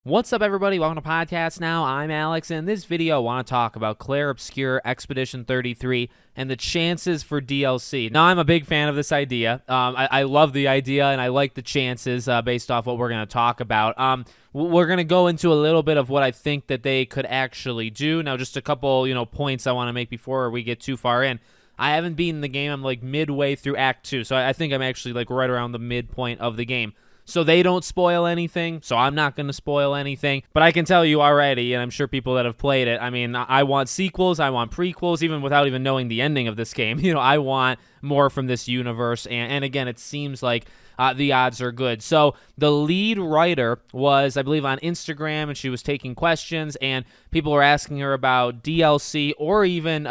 What's up, everybody? Welcome to Podcast Now. I'm Alex, and in this video, I want to talk about Clair Obscur Expedition 33 and the chances for DLC. Now, I'm a big fan of this idea. I love the idea, and I like the chances based off what we're going to talk about. We're going to go into a little bit of what I think that they could actually do. Now, just a couple, points I want to make before we get too far in. I haven't beaten the game. I'm like midway through Act 2, so I think I'm actually like right around the midpoint of the game. So they don't spoil anything, so I'm not going to spoil anything. But I can tell you already, and I'm sure people that have played it, I mean, I want sequels, I want prequels, even without even knowing the ending of this game. I want more from this universe, and again, it seems like the odds are good. So the lead writer was, I believe, on Instagram, and she was taking questions, and people were asking her about DLC or even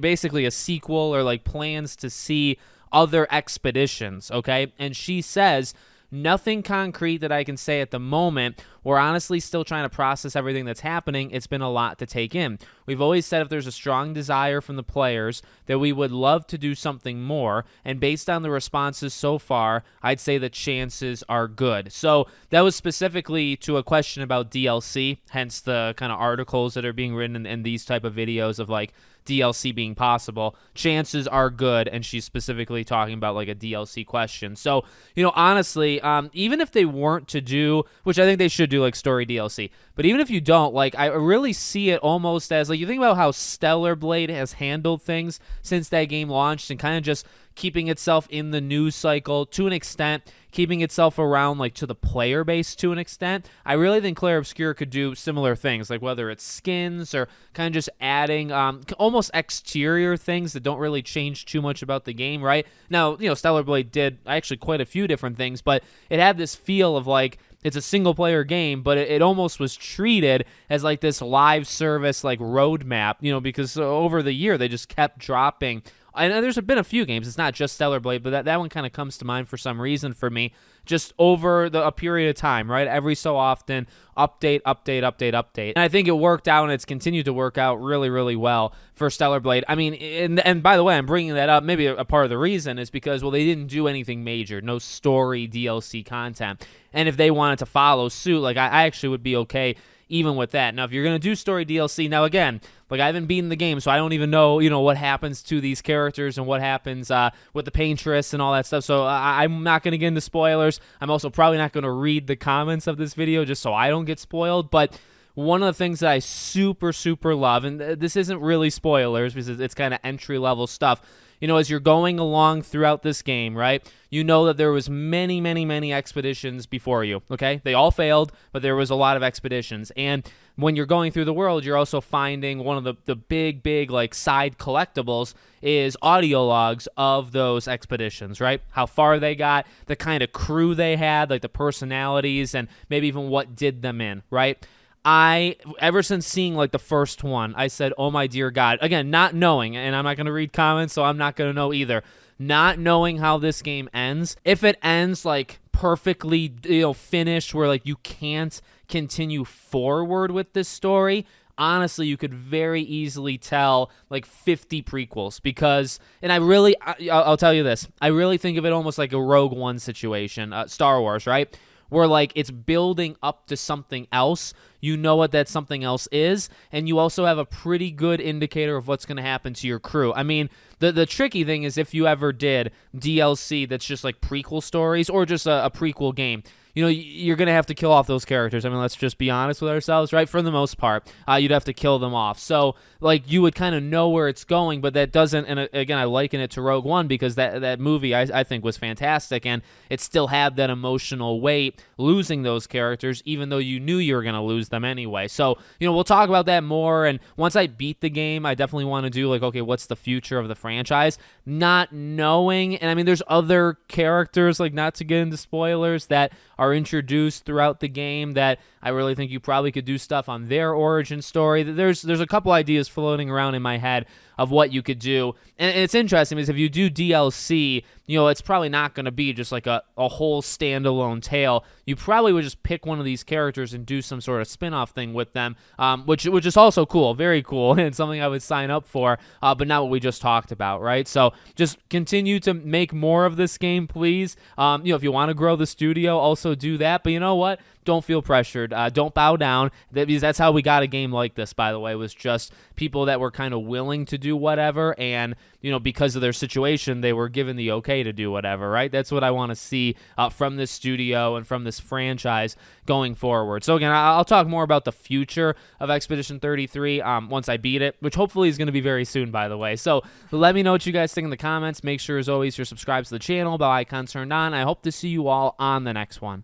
basically a sequel or like plans to see other expeditions, okay? And she says, nothing concrete that I can say at the moment. We're honestly still trying to process everything that's happening. It's been a lot to take in. We've always said if there's a strong desire from the players that we would love to do something more, and based on the responses so far, I'd say the chances are good. So that was specifically to a question about DLC, hence the kind of articles that are being written in these type of videos of like DLC being possible. Chances are good, and she's specifically talking about like a DLC question. So, honestly, even if they weren't to do, which I think they should do, like story DLC, but even if you don't, like, I really see it almost as like, you think about how Stellar Blade has handled things since that game launched and kind of just keeping itself in the news cycle to an extent, keeping itself around like to the player base to an extent. I really think Clair Obscur could do similar things, like whether it's skins or kind of just adding almost exterior things that don't really change too much about the game, right? Now, Stellar Blade did actually quite a few different things, but it had this feel of like it's a single player game, but it almost was treated as like this live service like roadmap, because over the year they just kept dropping. And there's been a few games. It's not just Stellar Blade, but that one kind of comes to mind for some reason for me. Just over a period of time, right? Every so often, update. And I think it worked out, and it's continued to work out really, really well for Stellar Blade. I mean, and by the way, I'm bringing that up. Maybe a part of the reason is because, well, they didn't do anything major. No story DLC content. And if they wanted to follow suit, like I actually would be okay even with that. Now, if you're going to do story DLC, now again, like I haven't beaten the game, so I don't even know, what happens to these characters and what happens with the paintress and all that stuff. So I'm not going to get into spoilers. I'm also probably not going to read the comments of this video just so I don't get spoiled. But one of the things that I super, super love, and this isn't really spoilers because it's kind of entry-level stuff, as you're going along throughout this game, right, you know that there was many, many, many expeditions before you, okay? They all failed, but there was a lot of expeditions. And when you're going through the world, you're also finding one of the big, like, side collectibles is audio logs of those expeditions, right? How far they got, the kind of crew they had, like the personalities, and maybe even what did them in, right? Ever since seeing like the first one, I said, oh my dear God, again, not knowing, and I'm not going to read comments, so I'm not going to know either, not knowing how this game ends. If it ends like perfectly, finished where like you can't continue forward with this story, honestly, you could very easily tell like 50 prequels because, and I'll tell you this, I really think of it almost like a Rogue One situation, Star Wars, right? Where like it's building up to something else. You know what that something else is, and you also have a pretty good indicator of what's going to happen to your crew. I mean, the tricky thing is if you ever did DLC that's just like prequel stories or just a prequel game, you're going to have to kill off those characters. I mean, let's just be honest with ourselves, right? For the most part, you'd have to kill them off. So, like, you would kind of know where it's going, but that doesn't, and again, I liken it to Rogue One because that movie I think was fantastic, and it still had that emotional weight losing those characters, even though you knew you were going to lose them anyway. So, we'll talk about that more, and once I beat the game, I definitely want to do, like, okay, what's the future of the franchise? Not knowing, and I mean, there's other characters, like, not to get into spoilers, that are introduced throughout the game that I really think you probably could do stuff on their origin story. There's a couple ideas floating around in my head of what you could do. And it's interesting because if you do DLC, it's probably not going to be just like a whole standalone tale. You probably would just pick one of these characters and do some sort of spin-off thing with them, which is also cool, very cool, and something I would sign up for, but not what we just talked about, right? So just continue to make more of this game, please. If you want to grow the studio, also do that. But you know what? don't feel pressured. Don't bow down. Because that's how we got a game like this, by the way, was just people that were kind of willing to do whatever, and because of their situation, they were given the okay to do whatever, right? That's what I want to see from this studio and from this franchise going forward. So again, I'll talk more about the future of Expedition 33 once I beat it, which hopefully is going to be very soon, by the way. So let me know what you guys think in the comments. Make sure, as always, you're subscribed to the channel, bell icon turned on. I hope to see you all on the next one.